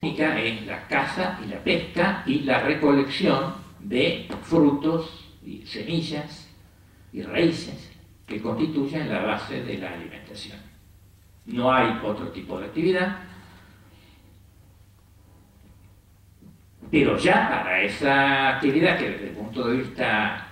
es la caza y la pesca y la recolección de frutos y semillas y raíces que constituyen la base de la alimentación. No hay otro tipo de actividad, pero ya para esa actividad, que desde el punto de vista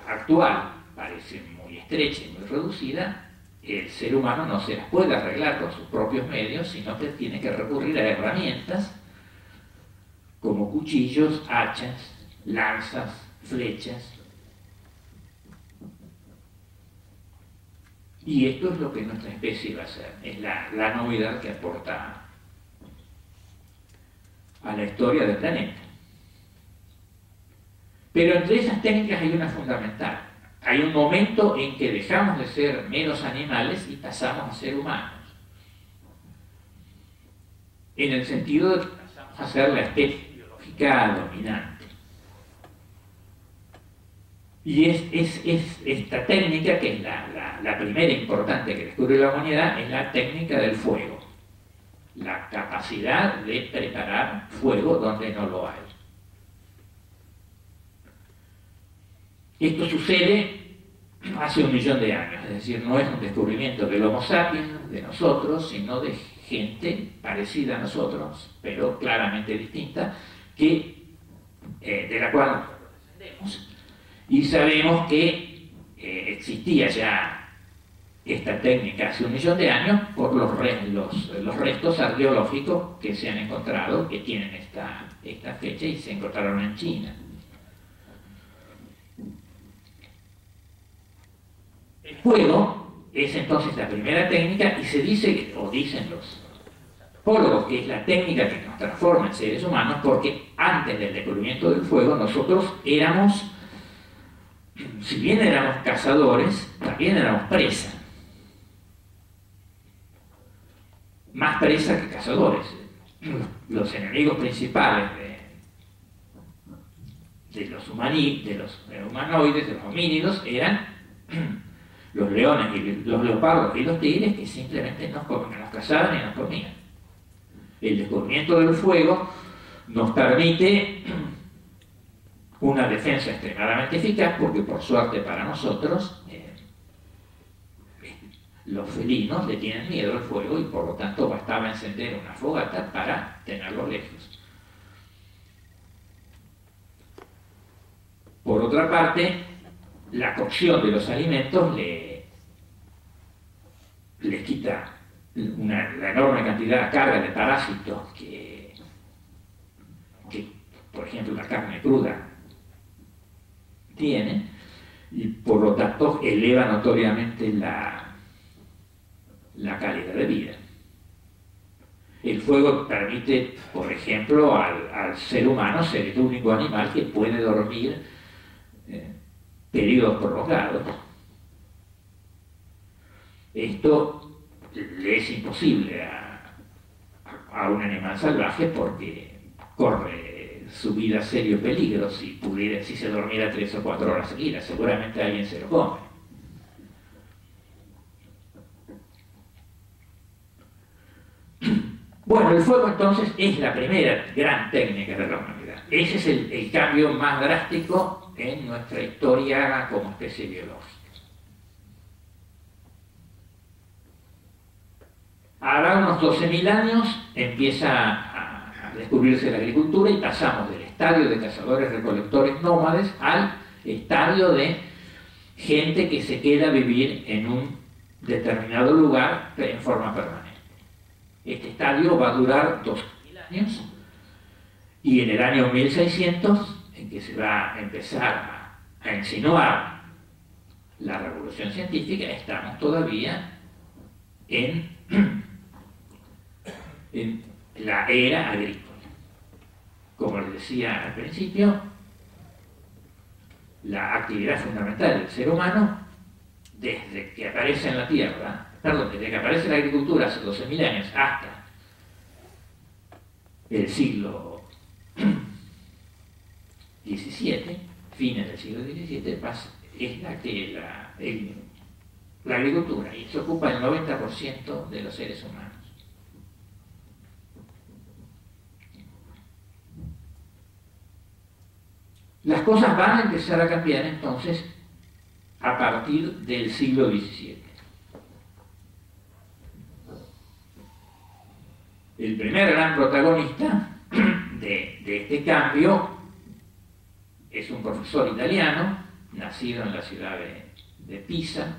actual parece muy estrecha y muy reducida, el ser humano no se las puede arreglar con sus propios medios, sino que tiene que recurrir a herramientas como cuchillos, hachas, lanzas, flechas. Y esto es lo que nuestra especie va a hacer, es la novedad que aporta a la historia del planeta. Pero entre esas técnicas hay una fundamental. Hay un momento en que dejamos de ser meros animales y pasamos a ser humanos. En el sentido de que pasamos a ser la especie biológica dominante. Y es esta técnica, que es la primera importante que descubre la humanidad, es la técnica del fuego. La capacidad de preparar fuego donde no lo hay. Esto sucede hace 1 millón de años, es decir, no es un descubrimiento del Homo sapiens, de nosotros, sino de gente parecida a nosotros, pero claramente distinta, de la cual nosotros descendemos. Y sabemos que existía ya esta técnica hace 1 millón de años por los restos arqueológicos que se han encontrado, que tienen esta fecha y se encontraron en China. El fuego es entonces la primera técnica y se dice, o dicen los antropólogos, que es la técnica que nos transforma en seres humanos, porque antes del descubrimiento del fuego nosotros éramos, si bien éramos cazadores, también éramos presa. Más presa que cazadores. Los enemigos principales de los humanoides, de los homínidos, eran los leones y los leopardos y los tigres, que simplemente nos cazaban y nos comían. El descubrimiento del fuego nos permite una defensa extremadamente eficaz, porque por suerte para nosotros los felinos le tienen miedo al fuego y por lo tanto bastaba encender una fogata para tenerlo lejos. Por otra parte, la cocción de los alimentos les quita la enorme cantidad de carga de parásitos que, por ejemplo, la carne cruda tiene, y por lo tanto eleva notoriamente la calidad de vida. El fuego permite, por ejemplo, al ser humano ser el único animal que puede dormir periodos prolongados. Esto le es imposible a un animal salvaje, porque corre su vida serio peligro si se dormiera 3 o 4 horas seguidas. Seguramente alguien se lo come. Bueno, el fuego entonces es la primera gran técnica de la humanidad. Ese es el cambio más drástico en nuestra historia como especie biológica. Ahora unos 12.000 años empieza a descubrirse la agricultura y pasamos del estadio de cazadores-recolectores nómades al estadio de gente que se queda a vivir en un determinado lugar en forma permanente. Este estadio va a durar 2.000 años, y en el año 1600, en que se va a empezar a insinuar la revolución científica, estamos todavía en la era agrícola. Como les decía al principio, la actividad fundamental del ser humano, desde que aparece en la Tierra, desde que aparece la agricultura hace 12.000 años hasta el siglo XVII, fines del siglo XVII, es la agricultura, y se ocupa el 90% de los seres humanos. Las cosas van a empezar a cambiar entonces a partir del siglo XVII. El primer gran protagonista de este cambio es un profesor italiano, nacido en la ciudad de Pisa,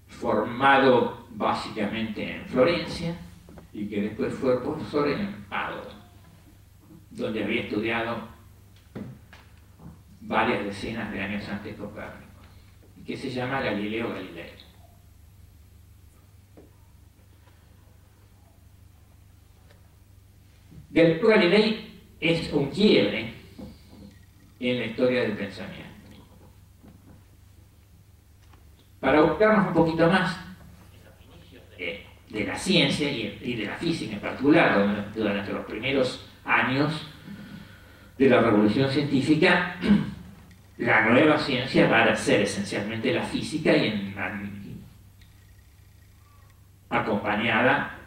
formado básicamente en Florencia, y que después fue profesor en Padua, donde había estudiado varias decenas de años antes de Copérnico, y que se llama Galileo Galilei. Galileo Galilei es un quiebre en la historia del pensamiento. Para ubicarnos un poquito más en los inicios de la ciencia y de la física en particular, durante los primeros años de la revolución científica, la nueva ciencia va a ser esencialmente la física y acompañada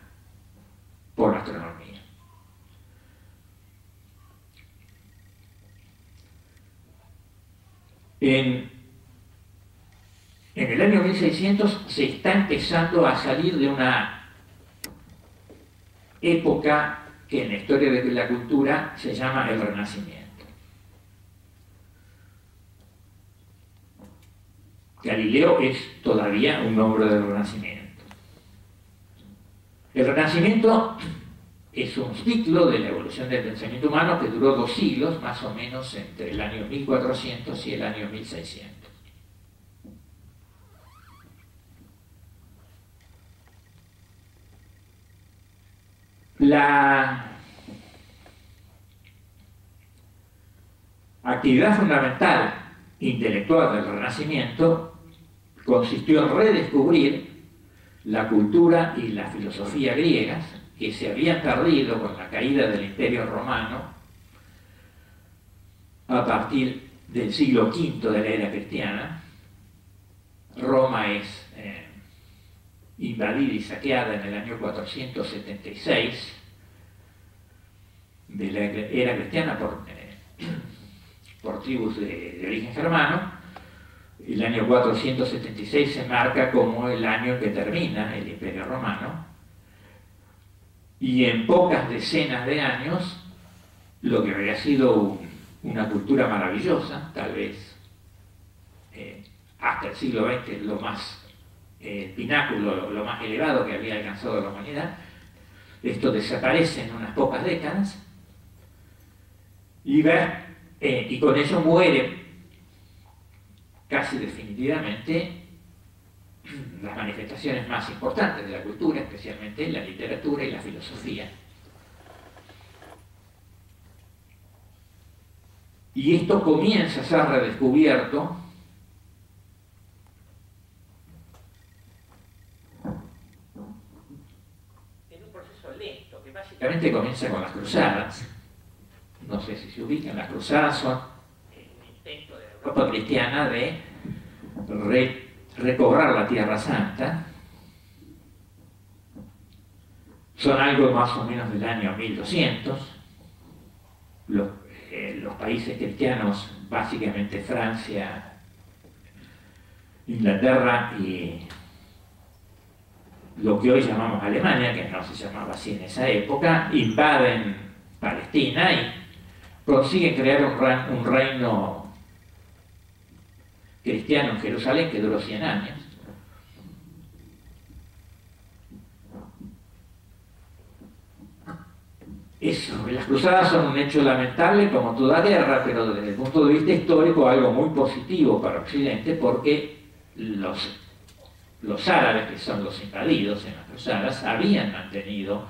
por la astronomía. En el año 1600 se está empezando a salir de una época que en la historia de la cultura se llama el Renacimiento. Galileo es todavía un nombre del Renacimiento. El Renacimiento es un ciclo de la evolución del pensamiento humano que duró 2 siglos, más o menos entre el año 1400 y el año 1600. La actividad fundamental intelectual del Renacimiento consistió en redescubrir la cultura y la filosofía griegas que se habían perdido con la caída del Imperio Romano a partir del siglo V de la era cristiana. Roma es invadida y saqueada en el año 476 de la era cristiana por tribus de origen germano. El año 476 se marca como el año en que termina el Imperio Romano, y en pocas decenas de años lo que había sido una cultura maravillosa, tal vez hasta el siglo XX lo más pináculo, lo más elevado que había alcanzado la humanidad, esto desaparece en unas pocas décadas y con eso muere casi definitivamente las manifestaciones más importantes de la cultura, especialmente la literatura y la filosofía. Y esto comienza a ser redescubierto en un proceso lento que básicamente comienza con las cruzadas. No sé si se ubican, las cruzadas son el intento de la Europa cristiana de recobrar la Tierra Santa. Son algo más o menos del año 1200. Los países cristianos, básicamente Francia, Inglaterra y lo que hoy llamamos Alemania, que no se llamaba así en esa época, invaden Palestina y consiguen crear un reino cristiano en Jerusalén que duró 100 años. Las cruzadas son un hecho lamentable como toda guerra, pero desde el punto de vista histórico algo muy positivo para Occidente, porque los árabes, que son los invadidos en las cruzadas, habían mantenido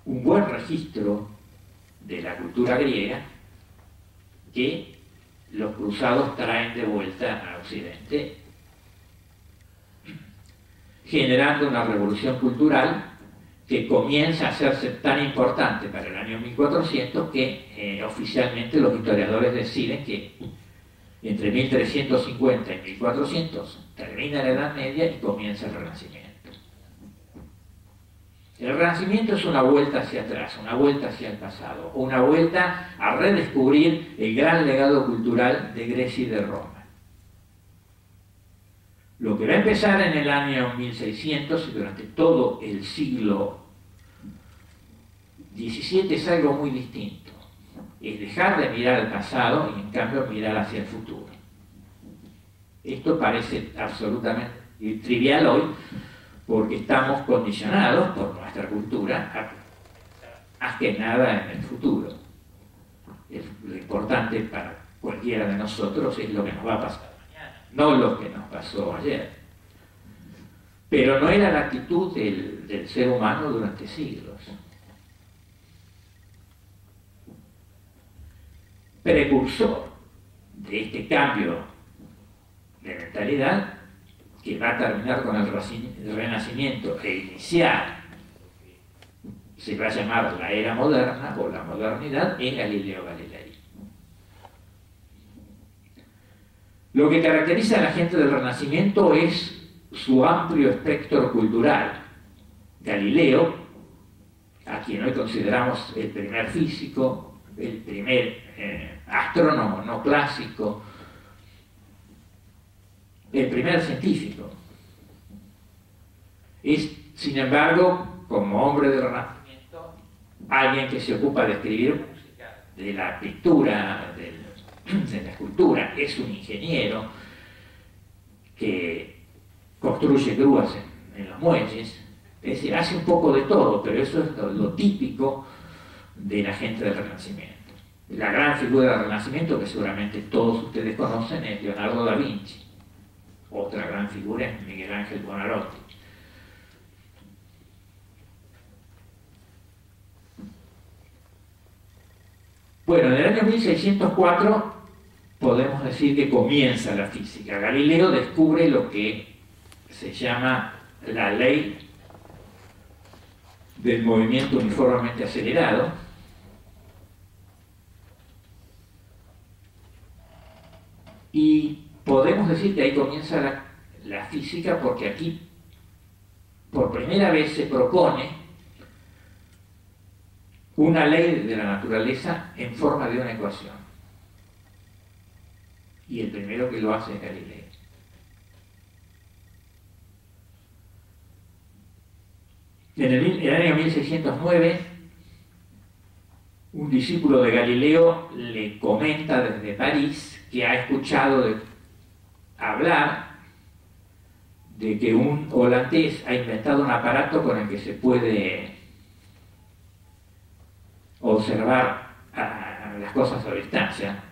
un buen registro de la cultura griega que los cruzados traen de vuelta a Occidente, generando una revolución cultural que comienza a hacerse tan importante para el año 1400 que oficialmente los historiadores deciden que entre 1350 y 1400 termina la Edad Media y comienza el Renacimiento. El El Renacimiento es una vuelta hacia atrás, una vuelta hacia el pasado, una vuelta a redescubrir el gran legado cultural de Grecia y de Roma. Lo que va a empezar en el año 1600 y durante todo el siglo XVII es algo muy distinto. Es dejar de mirar al pasado y en cambio mirar hacia el futuro. Esto parece absolutamente trivial hoy porque estamos condicionados por nuestra cultura a más que nada en el futuro. Lo importante para cualquiera de nosotros es lo que nos va a pasar mañana, no lo que nos pasó ayer. Pero no era la actitud del ser humano durante siglos. Precursor de este cambio de mentalidad que va a terminar con el Renacimiento e iniciar, se va a llamar la era moderna o la modernidad, es Galileo Galilei. Lo que caracteriza a la gente del Renacimiento es su amplio espectro cultural. Galileo, a quien hoy consideramos el primer físico, el primer astrónomo no clásico, el primer científico, es, sin embargo, como hombre del Renacimiento, alguien que se ocupa de escribir música, de la pintura, de la escultura, es un ingeniero que construye grúas en los muelles, es decir, hace un poco de todo, pero eso es lo típico de la gente del Renacimiento. La gran figura del Renacimiento, que seguramente todos ustedes conocen, es Leonardo da Vinci. Otra gran figura es Miguel Ángel Buonarroti. Bueno, en el año 1604 podemos decir que comienza la física. Galileo descubre lo que se llama la ley del movimiento uniformemente acelerado, y podemos decir que ahí comienza la física porque aquí por primera vez se propone una ley de la naturaleza en forma de una ecuación. Y el primero que lo hace es Galileo. En el año 1609, un discípulo de Galileo le comenta desde París que ha escuchado hablar de que un holandés ha inventado un aparato con el que se puede observar las cosas a distancia.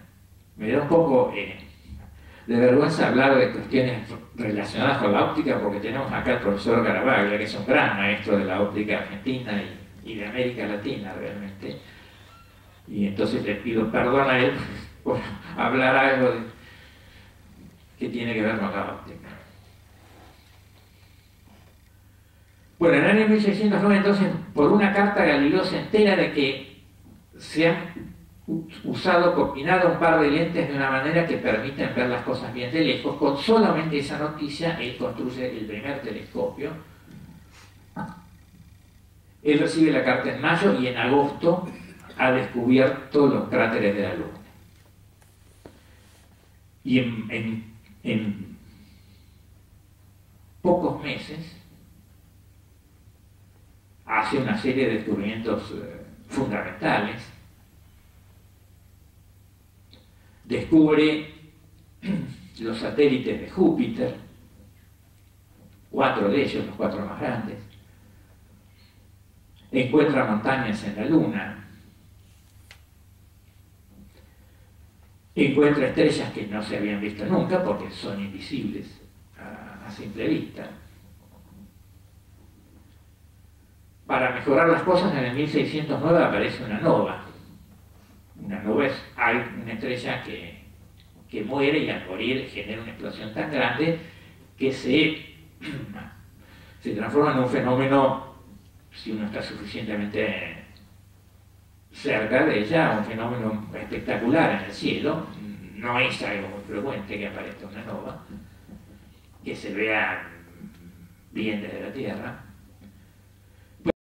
Me da un poco de vergüenza hablar de cuestiones relacionadas con la óptica porque tenemos acá al profesor Garavaglia, que es un gran maestro de la óptica argentina y de América Latina realmente. Y entonces le pido perdón a él por hablar algo que tiene que ver con la óptica. Bueno, en el año 1609, entonces, por una carta Galileo se entera de que se han combinado un par de lentes de una manera que permiten ver las cosas bien de lejos. Con solamente esa noticia, él construye el primer telescopio. Él recibe la carta en mayo y en agosto ha descubierto los cráteres de la Luna. Y en pocos meses hace una serie de descubrimientos fundamentales. Descubre los satélites de Júpiter, 4 de ellos, los 4 más grandes. Encuentra montañas en la Luna. Encuentra estrellas que no se habían visto nunca porque son invisibles a simple vista. Para mejorar las cosas, en el 1609 aparece una nova. Una nova es una estrella que muere y al morir genera una explosión tan grande que se transforma en un fenómeno, si uno está suficientemente cerca de ella, un fenómeno espectacular en el cielo. No es algo muy frecuente que aparezca una nova, que se vea bien desde la Tierra.